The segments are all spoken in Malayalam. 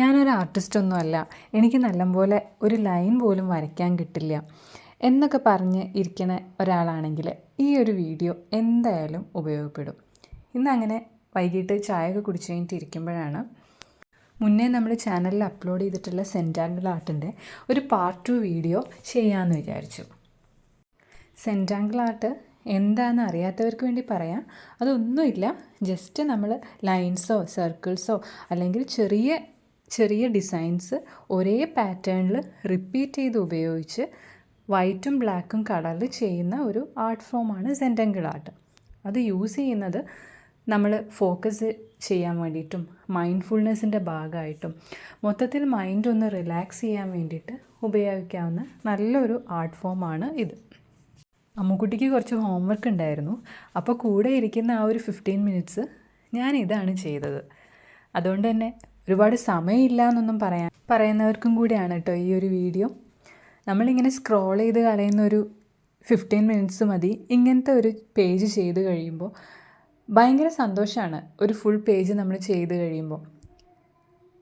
ഞാനൊരു ആർട്ടിസ്റ്റൊന്നുമല്ല, എനിക്ക് നല്ലപോലെ ഒരു ലൈൻ പോലും വരയ്ക്കാൻ കിട്ടില്ല എന്നൊക്കെ പറഞ്ഞ് ഇരിക്കണ ഒരാളാണെങ്കിൽ ഈ ഒരു വീഡിയോ എന്തായാലും ഉപയോഗപ്പെടും. ഇന്നങ്ങനെ വൈകിട്ട് ചായയൊക്കെ കുടിച്ച് കഴിഞ്ഞിട്ട് ഇരിക്കുമ്പോഴാണ് മുന്നേ നമ്മൾ ചാനലിൽ അപ്ലോഡ് ചെയ്തിട്ടുള്ള സെൻറ്റാങ്കിൾ ആർട്ടിൻ്റെ ഒരു പാർട്ട് 2 വീഡിയോ ചെയ്യാമെന്ന് വിചാരിച്ചു. സെൻറ്റാങ്കിൾ ആർട്ട് എന്താണെന്ന് അറിയാത്തവർക്ക് വേണ്ടി പറയാം. അതൊന്നുമില്ല, ജസ്റ്റ് നമ്മൾ ലൈൻസോ സർക്കിൾസോ അല്ലെങ്കിൽ ചെറിയ ഡിസൈൻസ് ഒരേ പാറ്റേണിൽ റിപ്പീറ്റ് ചെയ്ത് ഉപയോഗിച്ച് വൈറ്റും ബ്ലാക്കും കളറിൽ ചെയ്യുന്ന ഒരു ആർട്ട് ഫോമാണ് സെൻറ്റാങ്കിൾ ആർട്ട്. അത് യൂസ് ചെയ്യുന്നത് നമ്മൾ ഫോക്കസ് ചെയ്യാൻ വേണ്ടിയിട്ടും മൈൻഡ്ഫുൾനെസ്സിൻ്റെ ഭാഗമായിട്ടും മൊത്തത്തിൽ മൈൻഡ് ഒന്ന് റിലാക്സ് ചെയ്യാൻ വേണ്ടിയിട്ട് ഉപയോഗിക്കാവുന്ന നല്ലൊരു ആർട്ട് ഫോമാണ് ഇത്. അമ്മുക്കുട്ടിക്ക് കുറച്ച് ഹോംവർക്ക് ഉണ്ടായിരുന്നു, അപ്പോൾ കൂടെ ഇരിക്കുന്ന ആ ഒരു 15 മിനിറ്റ്സ് ഞാൻ ഇതാണ് ചെയ്തത്. അതുകൊണ്ട് തന്നെ ഒരുപാട് സമയമില്ല എന്നൊന്നും പറയുന്നവർക്കും കൂടിയാണ് കേട്ടോ ഈ ഒരു വീഡിയോ. നമ്മളിങ്ങനെ സ്ക്രോൾ ചെയ്ത് കളയുന്ന ഒരു 15 മിനിറ്റ്സ് മതി ഇങ്ങനത്തെ ഒരു പേജ് ചെയ്ത് കഴിയുമ്പോൾ. ഭയങ്കര സന്തോഷമാണ് ഒരു ഫുൾ പേജ് നമ്മൾ ചെയ്ത് കഴിയുമ്പോൾ.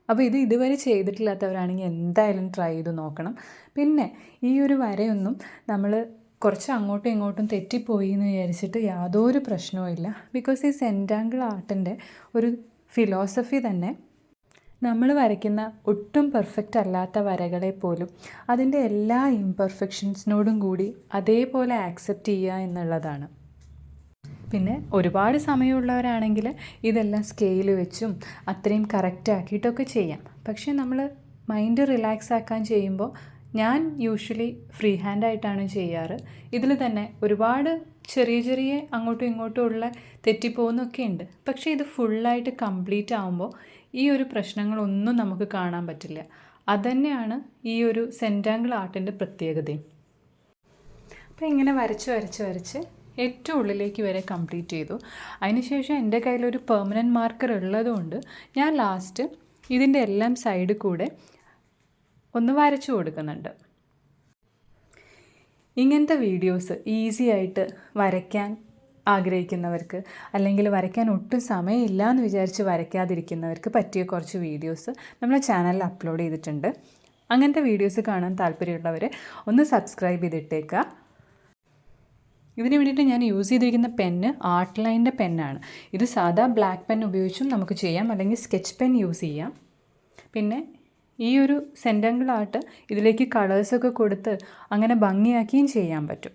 അപ്പോൾ ഇതുവരെ ചെയ്തിട്ടില്ലാത്തവരാണെങ്കിൽ എന്തായാലും ട്രൈ ചെയ്ത് നോക്കണം. പിന്നെ ഈ ഒരു വരയൊന്നും നമ്മൾ കുറച്ച് അങ്ങോട്ടും ഇങ്ങോട്ടും തെറ്റിപ്പോയി എന്ന് വിചാരിച്ചിട്ട് യാതൊരു പ്രശ്നവുമില്ല. ബിക്കോസ് ഈ സെൻറ്റാങ്കിൾ ആർട്ടിൻ്റെ ഒരു ഫിലോസഫി തന്നെ നമ്മൾ വരയ്ക്കുന്ന ഒട്ടും പെർഫെക്റ്റ് അല്ലാത്ത വരകളെ പോലും അതിൻ്റെ എല്ലാ ഇംപെർഫെക്ഷൻസിനോടും കൂടി അതേപോലെ ആക്സെപ്റ്റ് ചെയ്യുക എന്നുള്ളതാണ്. പിന്നെ ഒരുപാട് സമയമുള്ളവരാണെങ്കിൽ ഇതെല്ലാം സ്കെയിൽ വെച്ചും അത്രയും കറക്റ്റ് ആക്കിയിട്ടൊക്കെ ചെയ്യാം. പക്ഷേ നമ്മൾ മൈൻഡ് റിലാക്സ് ആക്കാൻ ചെയ്യുമ്പോൾ ഞാൻ യൂഷ്വലി ഫ്രീ ഹാൻഡായിട്ടാണ് ചെയ്യാറ്. ഇതിൽ തന്നെ ഒരുപാട് ചെറിയ അങ്ങോട്ടും ഇങ്ങോട്ടും ഉള്ള തെറ്റിപ്പോകുന്നൊക്കെ ഉണ്ട്. പക്ഷേ ഇത് ഫുള്ളായിട്ട് കംപ്ലീറ്റ് ആകുമ്പോൾ ഈ ഒരു പ്രശ്നങ്ങളൊന്നും നമുക്ക് കാണാൻ പറ്റില്ല. അതുതന്നെയാണ് ഈ ഒരു സെൻറ്റാങ്കിൾ ആർട്ടിൻ്റെ പ്രത്യേകതയും. അപ്പോൾ ഇങ്ങനെ വരച്ച് ഏറ്റവും ഉള്ളിലേക്ക് വരെ കംപ്ലീറ്റ് ചെയ്തു. അതിനുശേഷം എൻ്റെ കയ്യിലൊരു പെർമനൻറ്റ് മാർക്കർ ഉള്ളതുകൊണ്ട് ഞാൻ ലാസ്റ്റ് ഇതിൻ്റെ എല്ലാം സൈഡിൽ കൂടെ ഒന്ന് വരച്ചു കൊടുക്കുന്നുണ്ട്. ഇങ്ങനത്തെ വീഡിയോസ് ഈസി ആയിട്ട് വരയ്ക്കാൻ ആഗ്രഹിക്കുന്നവർക്ക് അല്ലെങ്കിൽ വരയ്ക്കാൻ ഒട്ടും സമയമില്ല എന്ന് വിചാരിച്ച് വരയ്ക്കാതിരിക്കുന്നവർക്ക് പറ്റിയ കുറച്ച് വീഡിയോസ് നമ്മുടെ ചാനലിൽ അപ്ലോഡ് ചെയ്തിട്ടുണ്ട്. അങ്ങനത്തെ വീഡിയോസ് കാണാൻ താല്പര്യമുള്ളവർ ഒന്ന് സബ്സ്ക്രൈബ് ചെയ്തിട്ടേക്കുക. ഇതിന് വേണ്ടിയിട്ട് ഞാൻ യൂസ് ചെയ്തിരിക്കുന്ന പെന്ന് ആർട്ട് ലൈനിൻ്റെ പെന്നാണ്. ഇത് സാധാ ബ്ലാക്ക് പെൻ ഉപയോഗിച്ചും നമുക്ക് ചെയ്യാം, അല്ലെങ്കിൽ സ്കെച്ച് പെൻ യൂസ് ചെയ്യാം. പിന്നെ ഈ ഒരു സെൻറ്റാങ്കിൾ ആർട്ട് ഇതിലേക്ക് കളേഴ്സൊക്കെ കൊടുത്ത് അങ്ങനെ ഭംഗിയാക്കിയും ചെയ്യാൻ പറ്റും.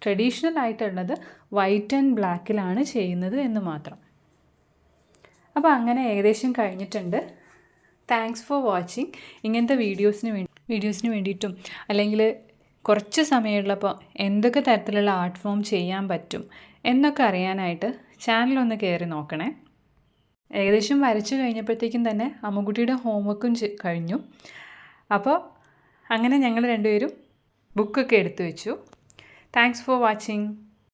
ട്രഡീഷണൽ ആയിട്ടുള്ളത് വൈറ്റ് ആൻഡ് ബ്ലാക്കിലാണ് ചെയ്യുന്നത് എന്ന് മാത്രം. അപ്പോൾ അങ്ങനെ ഏകദേശം കഴിഞ്ഞിട്ടുണ്ട്. Thanks for watching. ഇങ്ങനത്തെ വീഡിയോസിന് വേണ്ടിയിട്ടും അല്ലെങ്കിൽ കുറച്ച് സമയമുള്ളപ്പോൾ എന്തൊക്കെ തരത്തിലുള്ള ആർട്ട് ഫോം ചെയ്യാൻ പറ്റും എന്നൊക്കെ അറിയാനായിട്ട് ചാനലൊന്ന് കയറി നോക്കണേ. ഏകദേശം വരച്ചു കഴിഞ്ഞപ്പോഴത്തേക്കും തന്നെ അമ്മുക്കുട്ടിയുടെ ഹോംവർക്കും കഴിഞ്ഞു. അപ്പോൾ അങ്ങനെ ഞങ്ങൾ രണ്ടുപേരും ബുക്കൊക്കെ എടുത്തു വെച്ചു. Thanks for watching.